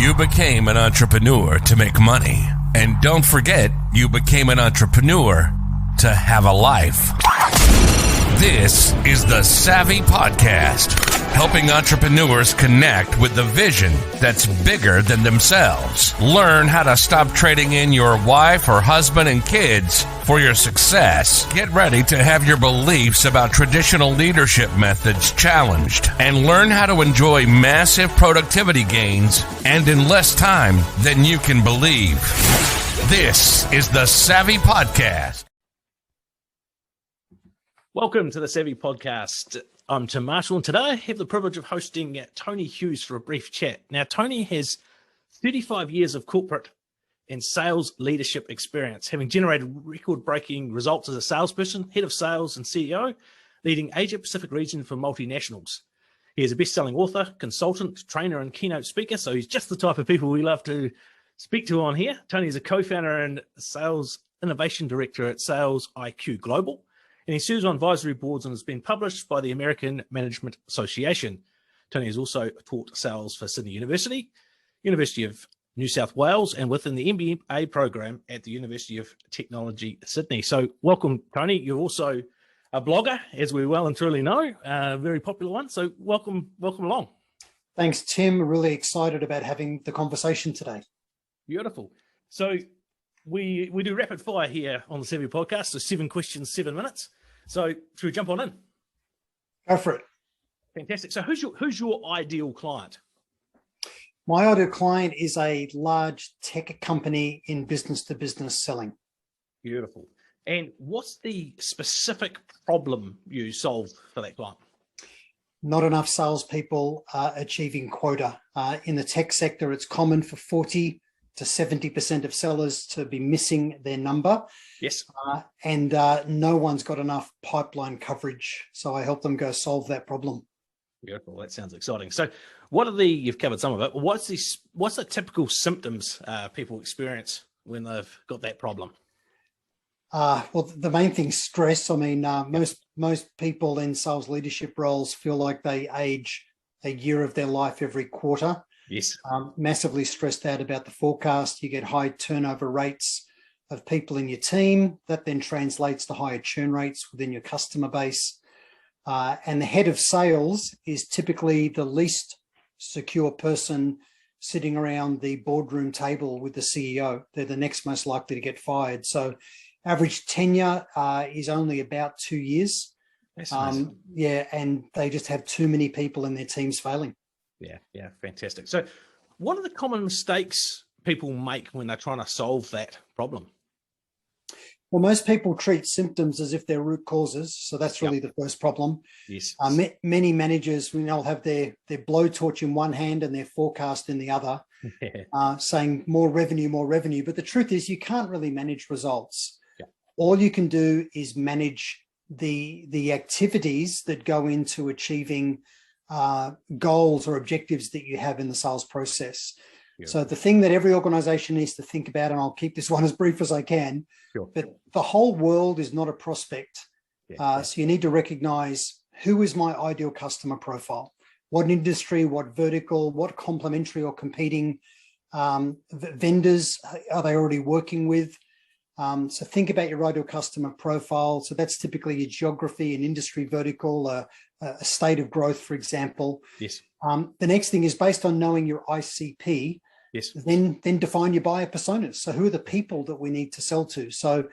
You became an entrepreneur to make money. And don't forget, you became an entrepreneur to have a life. This is the Savvy Podcast, helping entrepreneurs connect with the vision that's bigger than themselves. Learn how to stop trading in your wife or husband and kids for your success. Get ready to have your beliefs about traditional leadership methods challenged and learn how to enjoy massive productivity gains and in less time than you can believe. This is the Savvy Podcast. Welcome to the Savvy Podcast. I'm Tim Marshall, and today I have the privilege of hosting Tony Hughes for a brief chat. Now, Tony has 35 years of corporate and sales leadership experience, having generated record-breaking results as a salesperson, head of sales, and CEO, leading Asia-Pacific region for multinationals. He is a best-selling author, consultant, trainer, and keynote speaker, so he's just the type of people we love to speak to on here. Tony is a co-founder and sales innovation director at Sales IQ Global, and he serves on advisory boards and has been published by the American Management Association. Tony has also taught sales for Sydney University, University of New South Wales, and within the MBA program at the University of Technology, Sydney. So welcome, Tony. You're also a blogger, as we well and truly know, a very popular one. So welcome along. Thanks, Tim. Really excited about having the conversation today. Beautiful. So we do rapid fire here on the Savvy Podcast. So 7 questions, 7 minutes. So should we jump on in? Go for it. Fantastic. So who's your ideal client? My ideal client is a large tech company in business-to-business selling. Beautiful. And what's the specific problem you solve for that client? Not enough salespeople are achieving quota. In the tech sector, it's common for 40 to 70% of sellers to be missing their number. Yes. And no one's got enough pipeline coverage. So I help them go solve that problem. Beautiful. That sounds exciting. So you've covered some of it, what's the typical symptoms people experience when they've got that problem? Well, the main thing is stress. I mean, most people in sales leadership roles feel like they age a year of their life every quarter. Yes. Massively stressed out about the forecast. You get high turnover rates of people in your team. That then translates to higher churn rates within your customer base. And the head of sales is typically the least secure person sitting around the boardroom table with the CEO. They're the next most likely to get fired. So average tenure is only about 2 years. That's nice. Yeah, and they just have too many people in their teams failing. Yeah, fantastic. So what are the common mistakes people make when they're trying to solve that problem? Well, most people treat symptoms as if they're root causes. So that's really the first problem. Yes. Many managers, will have their blowtorch in one hand and their forecast in the other, saying more revenue. But the truth is you can't really manage results. Yeah. All you can do is manage the activities that go into achieving goals or objectives that you have in the sales process. Yeah. So the thing that every organization needs to think about, and I'll keep this one as brief as I can, but the whole world is not a prospect. So you need to recognize who is my ideal customer profile, what industry, what vertical, what complementary or competing vendors are they already working with? So think about your ideal customer profile. So that's typically your geography, an industry vertical, a state of growth, for example. Yes. The next thing is based on knowing your ICP. Yes. Then define your buyer personas. So who are the people that we need to sell to? So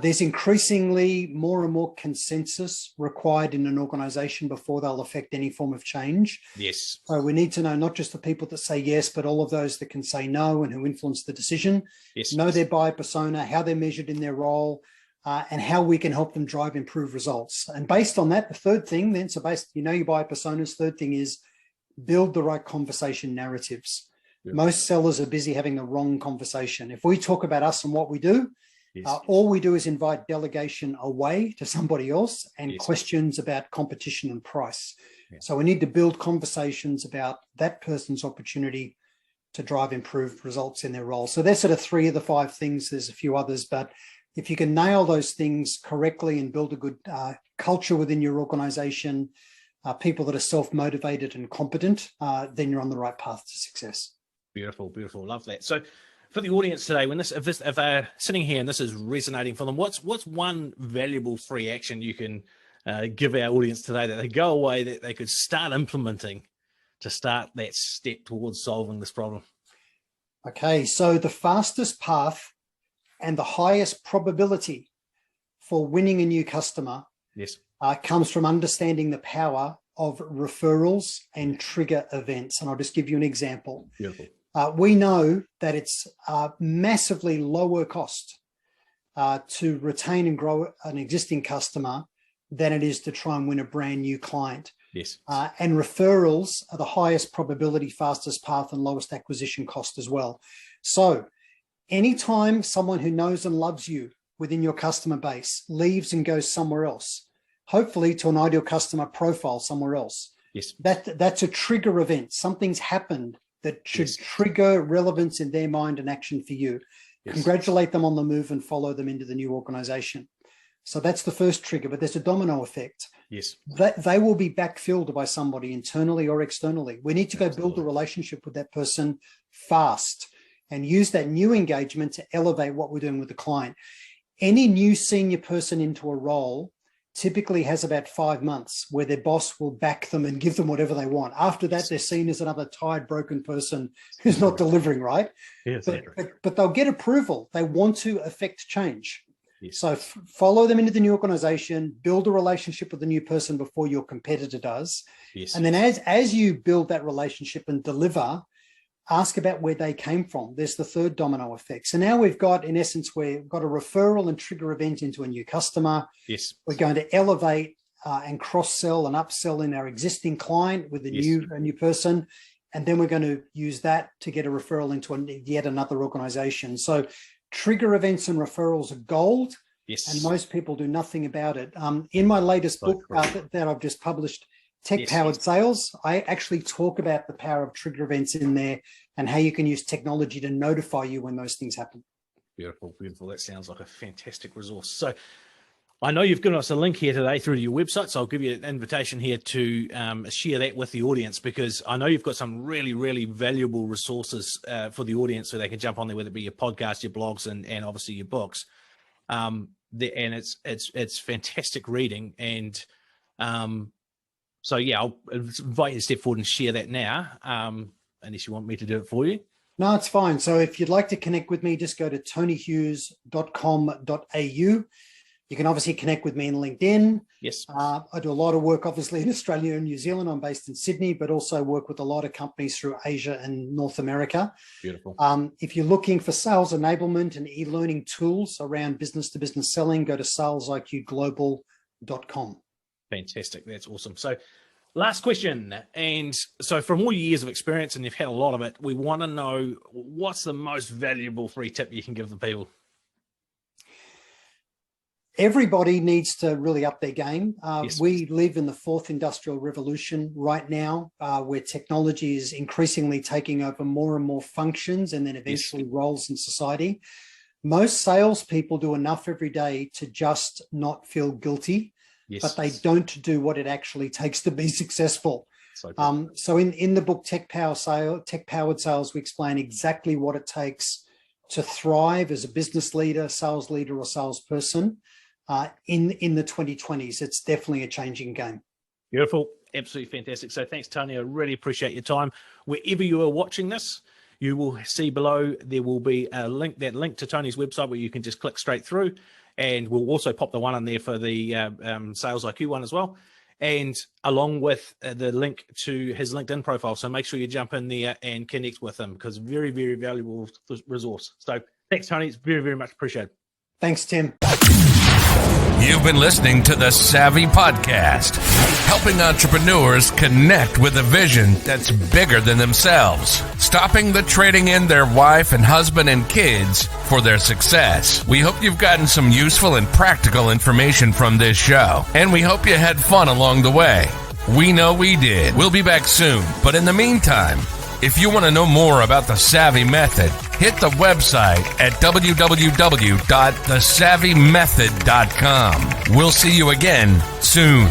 there's increasingly more and more consensus required in an organization before they'll affect any form of change. Yes. So we need to know not just the people that say yes, but all of those that can say no and who influence the decision. Yes. Know their buyer persona, how they're measured in their role, and how we can help them drive improved results. And based on that, the third thing then, so based, your buyer personas, third thing is build the right conversation narratives. Yeah. Most sellers are busy having the wrong conversation. If we talk about us and what we do, all we do is invite delegation away to somebody else and questions about competition and price. Yeah. So we need to build conversations about that person's opportunity to drive improved results in their role. So there's sort of 3 of the 5 things. There's a few others, but if you can nail those things correctly and build a good culture within your organization, people that are self-motivated and competent, then you're on the right path to success. Beautiful, beautiful. Love that. So for the audience today, if they're sitting here and this is resonating for them, what's one valuable free action you can give our audience today that they go away that they could start implementing to start that step towards solving this problem? Okay, so the fastest path and the highest probability for winning a new customer comes from understanding the power of referrals and trigger events. And I'll just give you an example. Beautiful. We know that it's massively lower cost to retain and grow an existing customer than it is to try and win a brand new client. Yes. And referrals are the highest probability, fastest path, and lowest acquisition cost as well. So anytime someone who knows and loves you within your customer base leaves and goes somewhere else, hopefully to an ideal customer profile somewhere else, that's a trigger event. Something's happened that should trigger relevance in their mind and action for you. Congratulate them on the move and follow them into the new organization. So that's the first trigger, but there's a domino effect. Yes. That they will be backfilled by somebody internally or externally. We need to go build a relationship with that person fast and use that new engagement to elevate what we're doing with the client. Any new senior person into a role typically has about 5 months where their boss will back them and give them whatever they want. After that, they're seen as another tired, broken person who's not delivering, right? Yes, but they'll get approval. They want to affect change. Yes. So follow them into the new organization, build a relationship with the new person before your competitor does. Yes. And then as you build that relationship and deliver, ask about where they came from. There's the third domino effect. So now we've got, in essence, we've got a referral and trigger event into a new customer. Yes. We're going to elevate and cross-sell and upsell in our existing client with a new person. And then we're going to use that to get a referral into yet another organization. So trigger events and referrals are gold. Yes. And most people do nothing about it. In my latest book that I've just published, Tech-Powered Sales, I actually talk about the power of trigger events in there and how you can use technology to notify you when those things happen. Beautiful, beautiful. That sounds like a fantastic resource. So I know you've given us a link here today through to your website, so I'll give you an invitation here to share that with the audience, because I know you've got some really, really valuable resources for the audience so they can jump on there, whether it be your podcast, your blogs, and obviously your books. And it's fantastic reading. And so, yeah, I'll invite you to step forward and share that now, unless you want me to do it for you. No, it's fine. So if you'd like to connect with me, just go to tonyhughes.com.au. You can obviously connect with me in LinkedIn. Yes. I do a lot of work, obviously, in Australia and New Zealand. I'm based in Sydney, but also work with a lot of companies through Asia and North America. Beautiful. If you're looking for sales enablement and e-learning tools around business-to-business selling, go to salesiqglobal.com. Fantastic. That's awesome. So last question. And so from all your years of experience, and you've had a lot of it, we want to know, what's the most valuable free tip you can give the people? Everybody needs to really up their game. We live in the fourth industrial revolution right now, where technology is increasingly taking over more and more functions and then eventually roles in society. Most salespeople do enough every day to just not feel guilty, but they don't do what it actually takes to be successful. So in the book, Tech-Powered Sales, we explain exactly what it takes to thrive as a business leader, sales leader, or salesperson. In the 2020s. It's definitely a changing game. Beautiful. Absolutely fantastic. So thanks, Tony. I really appreciate your time. Wherever you are watching this, you will see below, there will be a link to Tony's website where you can just click straight through. And we'll also pop the one in there for the Sales IQ one as well. And along with the link to his LinkedIn profile. So make sure you jump in there and connect with him, because very, very valuable resource. So thanks, Tony. It's very, very much appreciated. Thanks, Tim. You've been listening to the Savvy Podcast, helping entrepreneurs connect with a vision that's bigger than themselves, stopping the trading in their wife and husband and kids for their success. We hope you've gotten some useful and practical information from this show, and we hope you had fun along the way. We know we did. We'll be back soon, but in the meantime, if you want to know more about the Savvy Method, hit the website at www.thesavvymethod.com. We'll see you again soon.